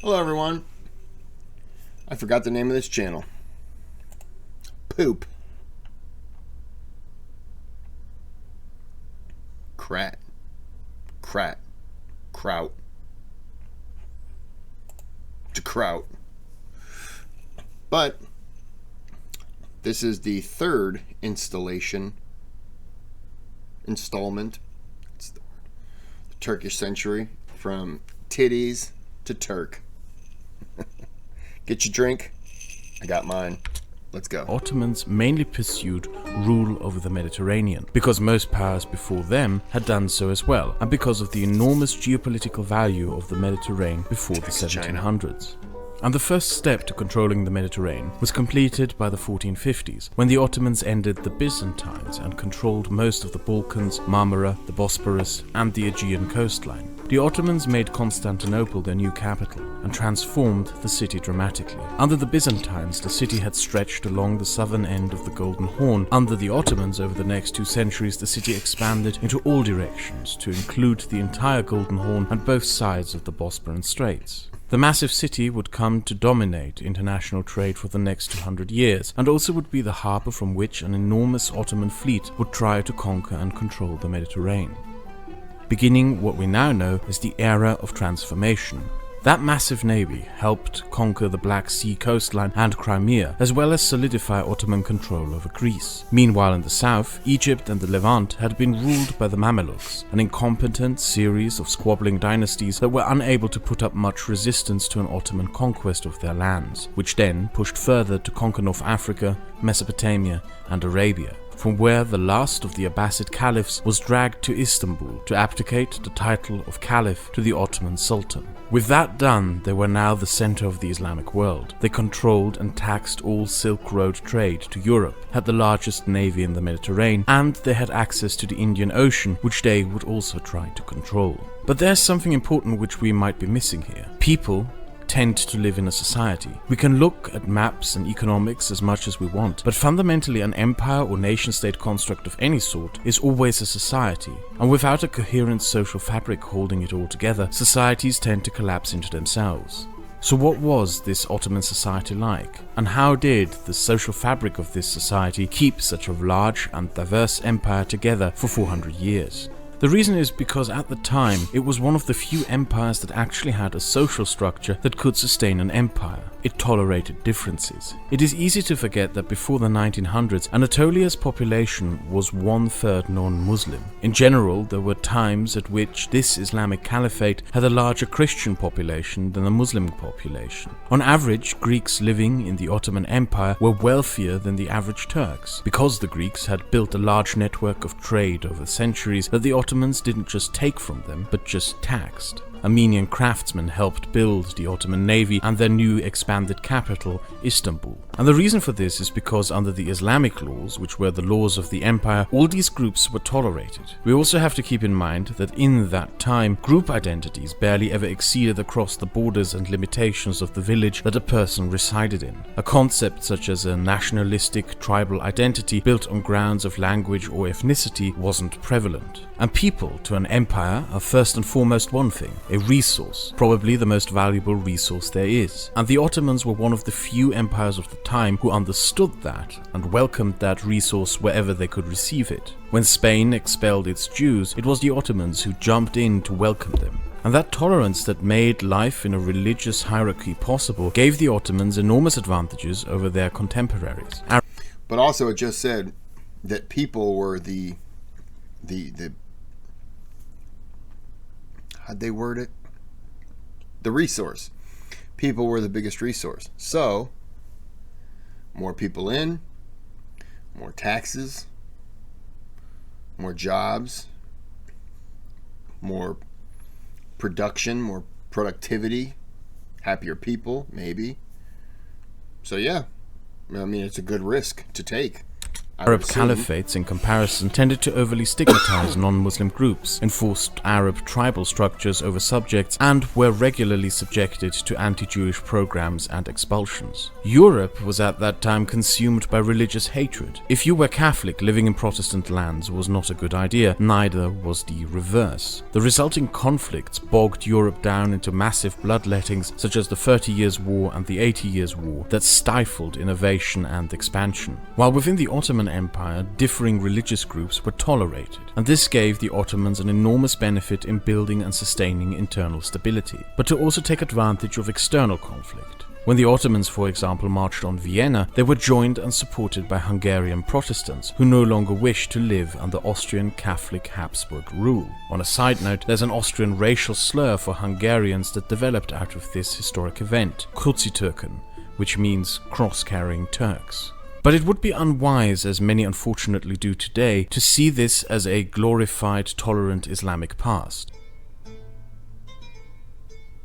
Hello everyone. I forgot the name of this channel. Poop. Kraut. To Kraut. But this is the third installment. It's the Turkish century from titties to Turk. Get your drink. I got mine. Let's go. Ottomans mainly pursued rule over the Mediterranean, because most powers before them had done so as well, and because of the enormous geopolitical value of the Mediterranean before the 1700s. And the first step to controlling the Mediterranean was completed by the 1450s, when the Ottomans ended the Byzantines and controlled most of the Balkans, Marmara, the Bosporus, and the Aegean coastline. The Ottomans made Constantinople their new capital and transformed the city dramatically. Under the Byzantines, the city had stretched along the southern end of the Golden Horn. Under the Ottomans, over the next 2 centuries, the city expanded into all directions to include the entire Golden Horn and both sides of the Bosporan Straits. The massive city would come to dominate international trade for the next 200 years, and also would be the harbour from which an enormous Ottoman fleet would try to conquer and control the Mediterranean. Beginning what we now know as the era of transformation. That massive navy helped conquer the Black Sea coastline and Crimea, as well as solidify Ottoman control over Greece. Meanwhile, in the south, Egypt and the Levant had been ruled by the Mamelukes, an incompetent series of squabbling dynasties that were unable to put up much resistance to an Ottoman conquest of their lands, which then pushed further to conquer North Africa, Mesopotamia, and Arabia, from where the last of the Abbasid caliphs was dragged to Istanbul to abdicate the title of caliph to the Ottoman Sultan. With that done, they were now the center of the Islamic world. They controlled and taxed all Silk Road trade to Europe, had the largest navy in the Mediterranean, and they had access to the Indian Ocean, which they would also try to control. But there's something important which we might be missing here. People tend to live in a society. We can look at maps and economics as much as we want, but fundamentally an empire or nation-state construct of any sort is always a society, and without a coherent social fabric holding it all together, societies tend to collapse into themselves. So what was this Ottoman society like, and how did the social fabric of this society keep such a large and diverse empire together for 400 years? The reason is because at the time, it was one of the few empires that actually had a social structure that could sustain an empire. It tolerated differences. It is easy to forget that before the 1900s, Anatolia's population was 1/3 non-Muslim. In general, there were times at which this Islamic caliphate had a larger Christian population than a Muslim population. On average, Greeks living in the Ottoman Empire were wealthier than the average Turks, because the Greeks had built a large network of trade over centuries that the Ottomans didn't just take from them, but just taxed. Armenian craftsmen helped build the Ottoman navy and their new expanded capital, Istanbul. And the reason for this is because under the Islamic laws, which were the laws of the empire, all these groups were tolerated. We also have to keep in mind that in that time, group identities barely ever exceeded across the borders and limitations of the village that a person resided in. A concept such as a nationalistic tribal identity built on grounds of language or ethnicity wasn't prevalent. And people to an empire are first and foremost one thing: a resource, probably the most valuable resource there is. And the Ottomans were one of the few empires of the time who understood that and welcomed that resource wherever they could receive it. When Spain expelled its Jews, it was the Ottomans who jumped in to welcome them. And that tolerance that made life in a religious hierarchy possible gave the Ottomans enormous advantages over their contemporaries. But also it just said that people were how'd they word it? The resource. People were the biggest resource. So, more people in, more taxes, more jobs, more production, more productivity, happier people, maybe. So yeah, I mean, it's a good risk to take. Arab caliphates, in comparison, tended to overly stigmatize non-Muslim groups, enforced Arab tribal structures over subjects, and were regularly subjected to anti-Jewish programs and expulsions. Europe was at that time consumed by religious hatred. If you were Catholic, living in Protestant lands was not a good idea, neither was the reverse. The resulting conflicts bogged Europe down into massive bloodlettings such as the 30 Years' War and the 80 Years' War that stifled innovation and expansion. While within the Ottoman Empire, differing religious groups were tolerated, and this gave the Ottomans an enormous benefit in building and sustaining internal stability, but to also take advantage of external conflict. When the Ottomans, for example, marched on Vienna, they were joined and supported by Hungarian Protestants, who no longer wished to live under Austrian Catholic Habsburg rule. On a side note, there's an Austrian racial slur for Hungarians that developed out of this historic event, Kruzi-Türken, which means cross-carrying Turks. But it would be unwise, as many unfortunately do today, to see this as a glorified, tolerant Islamic past.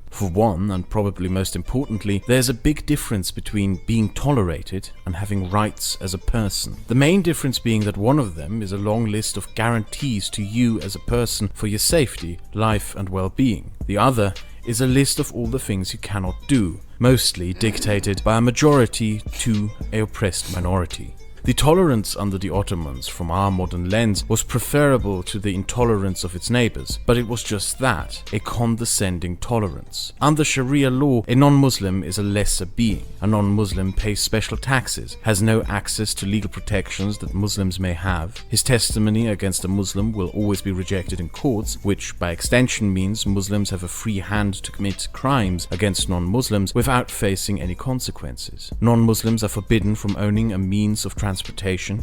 For one, and probably most importantly, there's a big difference between being tolerated and having rights as a person. The main difference being that one of them is a long list of guarantees to you as a person for your safety, life and well-being. The other is a list of all the things you cannot do, mostly dictated by a majority to an oppressed minority. The tolerance under the Ottomans, from our modern lens, was preferable to the intolerance of its neighbors, but it was just that, a condescending tolerance. Under Sharia law, a non-Muslim is a lesser being. A non-Muslim pays special taxes, has no access to legal protections that Muslims may have. His testimony against a Muslim will always be rejected in courts, which by extension means Muslims have a free hand to commit crimes against non-Muslims without facing any consequences. Non-Muslims are forbidden from owning a means of transportation,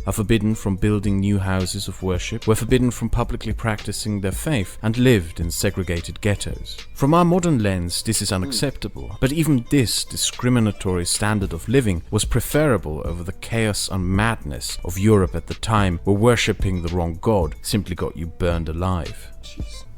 are forbidden from building new houses of worship, were forbidden from publicly practicing their faith, and lived in segregated ghettos. From our modern lens, this is unacceptable, but even this discriminatory standard of living was preferable over the chaos and madness of Europe at the time, where worshipping the wrong god simply got you burned alive.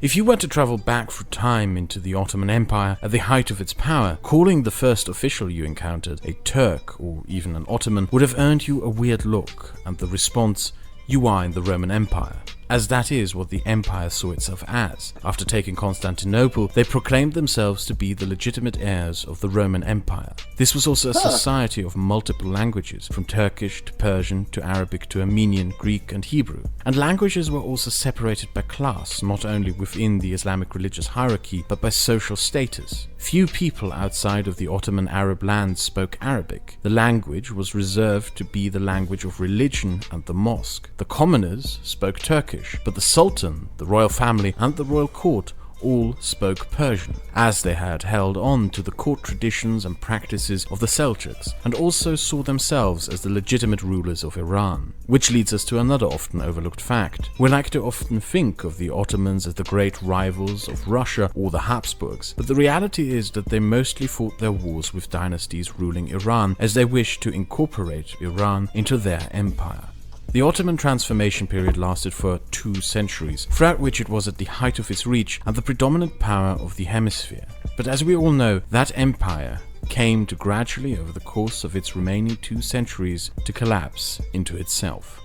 If you were to travel back through time into the Ottoman Empire at the height of its power, calling the first official you encountered a Turk or even an Ottoman would have earned you a weird look, and the response, "You are in the Roman Empire," as that is what the empire saw itself as. After taking Constantinople, they proclaimed themselves to be the legitimate heirs of the Roman Empire. This was also a society of multiple languages, from Turkish to Persian to Arabic to Armenian, Greek and Hebrew. And languages were also separated by class, not only within the Islamic religious hierarchy, but by social status. Few people outside of the Ottoman Arab lands spoke Arabic. The language was reserved to be the language of religion and the mosque. The commoners spoke Turkish, but the Sultan, the royal family and the royal court all spoke Persian, as they had held on to the court traditions and practices of the Seljuks, and also saw themselves as the legitimate rulers of Iran. Which leads us to another often overlooked fact. We like to often think of the Ottomans as the great rivals of Russia or the Habsburgs, but the reality is that they mostly fought their wars with dynasties ruling Iran, as they wished to incorporate Iran into their empire. The Ottoman transformation period lasted for 2 centuries, throughout which it was at the height of its reach and the predominant power of the hemisphere. But as we all know, that empire came to gradually, over the course of its remaining 2 centuries, to collapse into itself.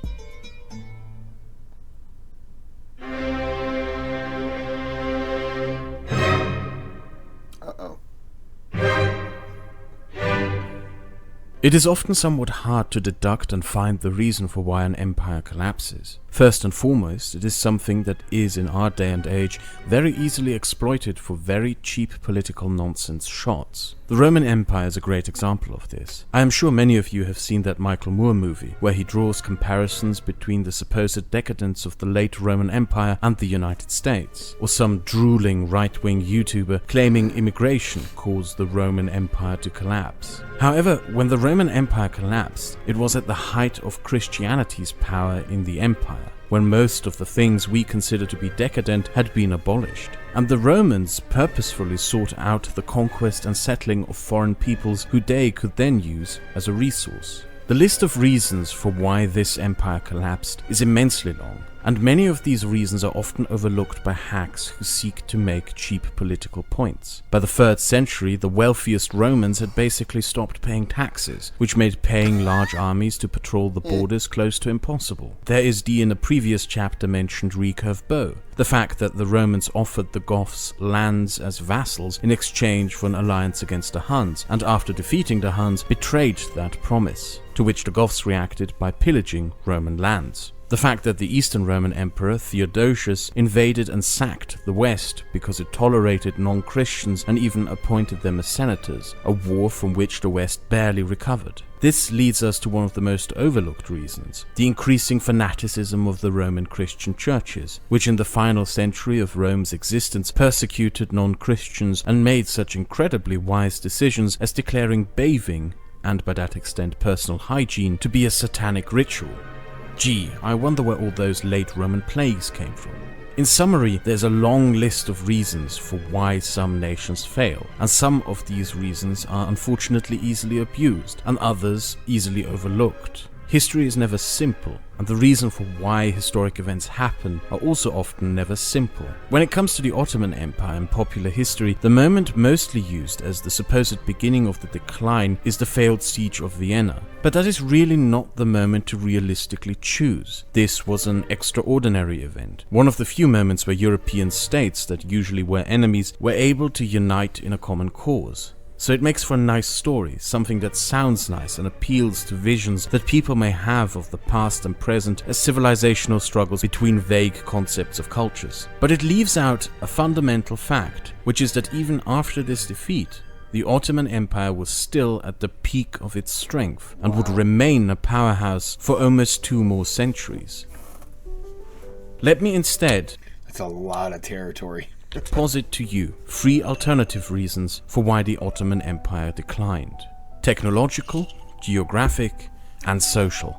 It is often somewhat hard to deduct and find the reason for why an empire collapses. First and foremost, it is something that is in our day and age very easily exploited for very cheap political nonsense shots. The Roman Empire is a great example of this. I am sure many of you have seen that Michael Moore movie, where he draws comparisons between the supposed decadence of the late Roman Empire and the United States, or some drooling right-wing YouTuber claiming immigration caused the Roman Empire to collapse. However, when the Roman Empire collapsed, it was at the height of Christianity's power in the empire, when most of the things we consider to be decadent had been abolished. And the Romans purposefully sought out the conquest and settling of foreign peoples who they could then use as a resource. The list of reasons for why this empire collapsed is immensely long, And many of these reasons are often overlooked by hacks who seek to make cheap political points. By the 3rd century, the wealthiest Romans had basically stopped paying taxes, which made paying large armies to patrol the borders close to impossible. There is the in a previous chapter mentioned recurve bow, the fact that the Romans offered the Goths lands as vassals in exchange for an alliance against the Huns, and after defeating the Huns betrayed that promise, to which the Goths reacted by pillaging Roman lands. The fact that the Eastern Roman Emperor Theodosius invaded and sacked the West because it tolerated non-Christians and even appointed them as senators, a war from which the West barely recovered. This leads us to one of the most overlooked reasons, the increasing fanaticism of the Roman Christian churches, which in the final century of Rome's existence persecuted non-Christians and made such incredibly wise decisions as declaring bathing, and by that extent personal hygiene, to be a satanic ritual. Gee, I wonder where all those late Roman plagues came from. In summary, there's a long list of reasons for why some nations fail, and some of these reasons are unfortunately easily abused, and others easily overlooked. History is never simple, and the reason for why historic events happen are also often never simple. When it comes to the Ottoman Empire in popular history, the moment mostly used as the supposed beginning of the decline is the failed siege of Vienna. But that is really not the moment to realistically choose. This was an extraordinary event, one of the few moments where European states that usually were enemies were able to unite in a common cause. So it makes for a nice story, something that sounds nice and appeals to visions that people may have of the past and present as civilizational struggles between vague concepts of cultures. But it leaves out a fundamental fact, which is that even after this defeat, the Ottoman Empire was still at the peak of its strength and would remain a powerhouse for almost 2 more centuries. Let me instead... That's a lot of territory. posit to you 3 alternative reasons for why the Ottoman Empire declined: technological, geographic, and social.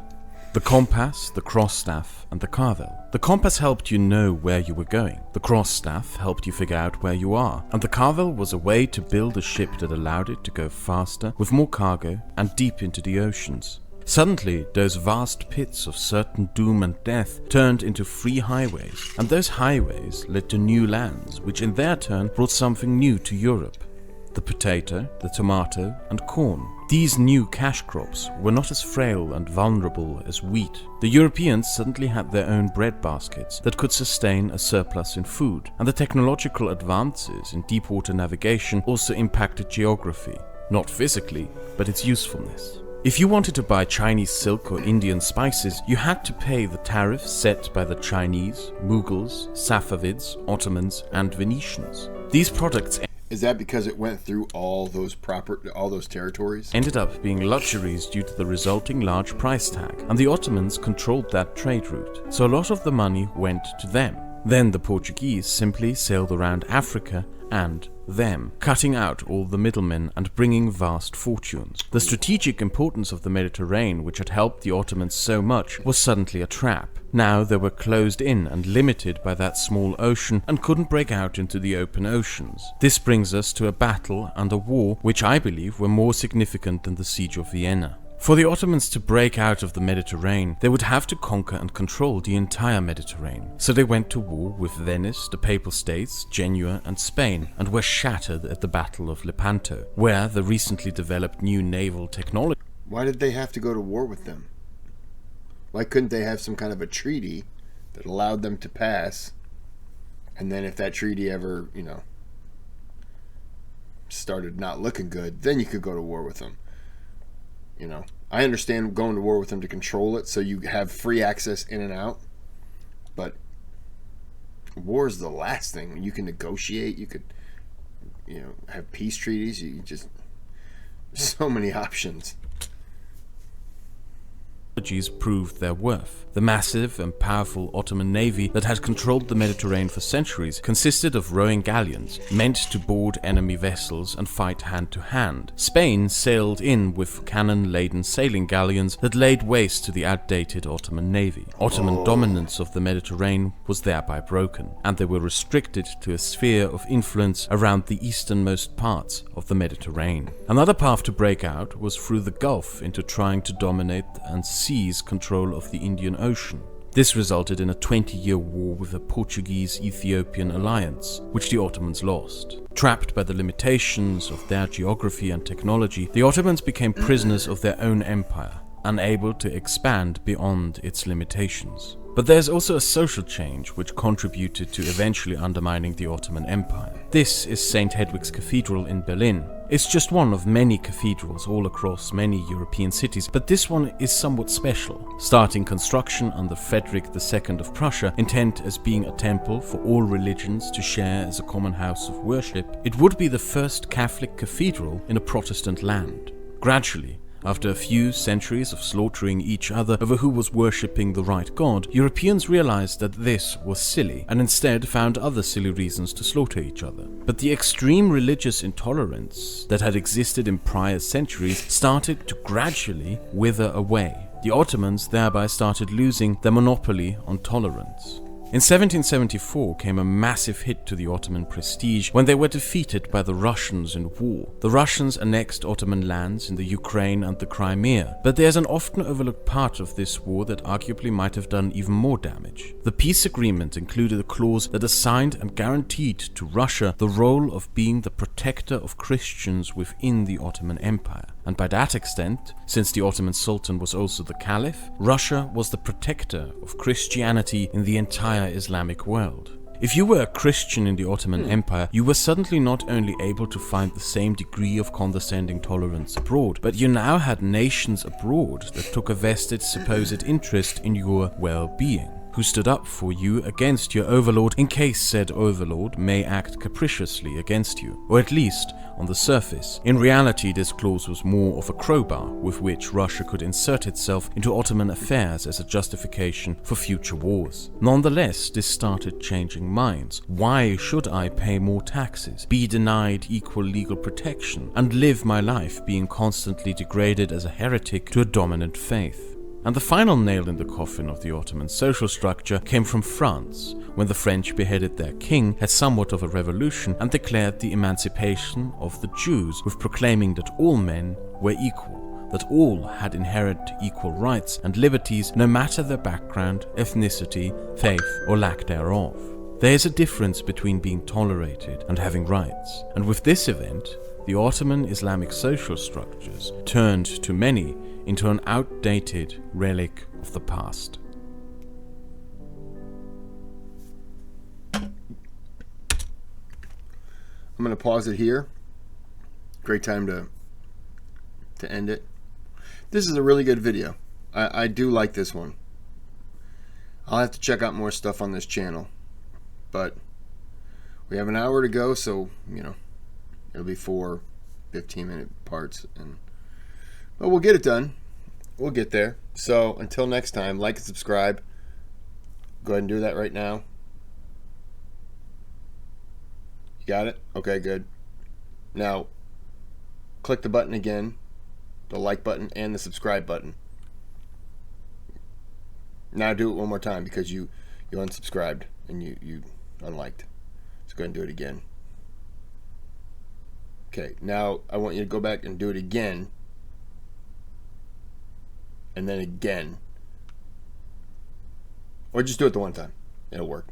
The compass, the cross-staff, and the carvel. The compass helped you know where you were going. The cross-staff helped you figure out where you are. And the carvel was a way to build a ship that allowed it to go faster, with more cargo, and deep into the oceans. Suddenly, those vast pits of certain doom and death turned into free highways, and those highways led to new lands, which in their turn brought something new to Europe: the potato, the tomato, and corn. These new cash crops were not as frail and vulnerable as wheat. The Europeans suddenly had their own bread baskets that could sustain a surplus in food, and the technological advances in deep-water navigation also impacted geography, not physically, but its usefulness. If you wanted to buy Chinese silk or Indian spices, you had to pay the tariff set by the Chinese, Mughals, Safavids, Ottomans, and Venetians. These products Is that because it went through all those territories? ended up being luxuries due to the resulting large price tag, and the Ottomans controlled that trade route, so a lot of the money went to them. Then the Portuguese simply sailed around Africa and them, cutting out all the middlemen and bringing vast fortunes. The strategic importance of the Mediterranean, which had helped the Ottomans so much, was suddenly a trap. Now they were closed in and limited by that small ocean and couldn't break out into the open oceans. This brings us to a battle and a war which I believe were more significant than the siege of Vienna. For the Ottomans to break out of the Mediterranean, they would have to conquer and control the entire Mediterranean. So they went to war with Venice, the Papal States, Genoa, and Spain, and were shattered at the Battle of Lepanto, where the recently developed new naval technology... Why did they have to go to war with them? Why couldn't they have some kind of a treaty that allowed them to pass, and then if that treaty ever, started not looking good, then you could go to war with them? I understand going to war with them to control it so you have free access in and out, but war is the last thing. When you can negotiate, you could have peace treaties, so many options. Proved their worth. The massive and powerful Ottoman navy that had controlled the Mediterranean for centuries consisted of rowing galleons, meant to board enemy vessels and fight hand to hand. Spain sailed in with cannon-laden sailing galleons that laid waste to the outdated Ottoman navy. Ottoman dominance of the Mediterranean was thereby broken, and they were restricted to a sphere of influence around the easternmost parts of the Mediterranean. Another path to break out was through the Gulf into trying to dominate and seize control of the Indian Ocean. This resulted in a 20-year war with the Portuguese-Ethiopian alliance, which the Ottomans lost. Trapped by the limitations of their geography and technology, the Ottomans became prisoners of their own empire, unable to expand beyond its limitations. But there's also a social change which contributed to eventually undermining the Ottoman Empire. This is St. Hedwig's Cathedral in Berlin. It's just one of many cathedrals all across many European cities, but this one is somewhat special. Starting construction under Frederick II of Prussia, intent as being a temple for all religions to share as a common house of worship, it would be the first Catholic cathedral in a Protestant land. Gradually, after a few centuries of slaughtering each other over who was worshipping the right god, Europeans realized that this was silly and instead found other silly reasons to slaughter each other. But the extreme religious intolerance that had existed in prior centuries started to gradually wither away. The Ottomans thereby started losing their monopoly on tolerance. In 1774 came a massive hit to the Ottoman prestige when they were defeated by the Russians in war. The Russians annexed Ottoman lands in the Ukraine and the Crimea, but there's an often overlooked part of this war that arguably might have done even more damage. The peace agreement included a clause that assigned and guaranteed to Russia the role of being the protector of Christians within the Ottoman Empire. And by that extent, since the Ottoman Sultan was also the Caliph, Russia was the protector of Christianity in the entire Islamic world. If you were a Christian in the Ottoman Empire, you were suddenly not only able to find the same degree of condescending tolerance abroad, but you now had nations abroad that took a vested supposed interest in your well-being, who stood up for you against your overlord in case said overlord may act capriciously against you, or at least on the surface. In reality, this clause was more of a crowbar with which Russia could insert itself into Ottoman affairs as a justification for future wars. Nonetheless, this started changing minds. Why should I pay more taxes, be denied equal legal protection, and live my life being constantly degraded as a heretic to a dominant faith? And the final nail in the coffin of the Ottoman social structure came from France, when the French beheaded their king, had somewhat of a revolution, and declared the emancipation of the Jews, with proclaiming that all men were equal, that all had inherent equal rights and liberties no matter their background, ethnicity, faith, or lack thereof. There is a difference between being tolerated and having rights, and with this event, the Ottoman Islamic social structures turned to many into an outdated relic of the past. I'm going to pause it here. Great time to end it. This is a really good video. I do like this one. I'll have to check out more stuff on this channel. But we have an hour to go, so, you know, it'll be 4 15-minute parts. But we'll get it done. We'll get there. So until next time, like and subscribe. Go ahead and do that right now. You got it? Okay, good. Now, click the button again, the like button and the subscribe button. Now do it one more time because you unsubscribed and you unliked. So go ahead and do it again. Okay, now I want you to go back and do it again. And then again. Or just do it the one time. It'll work.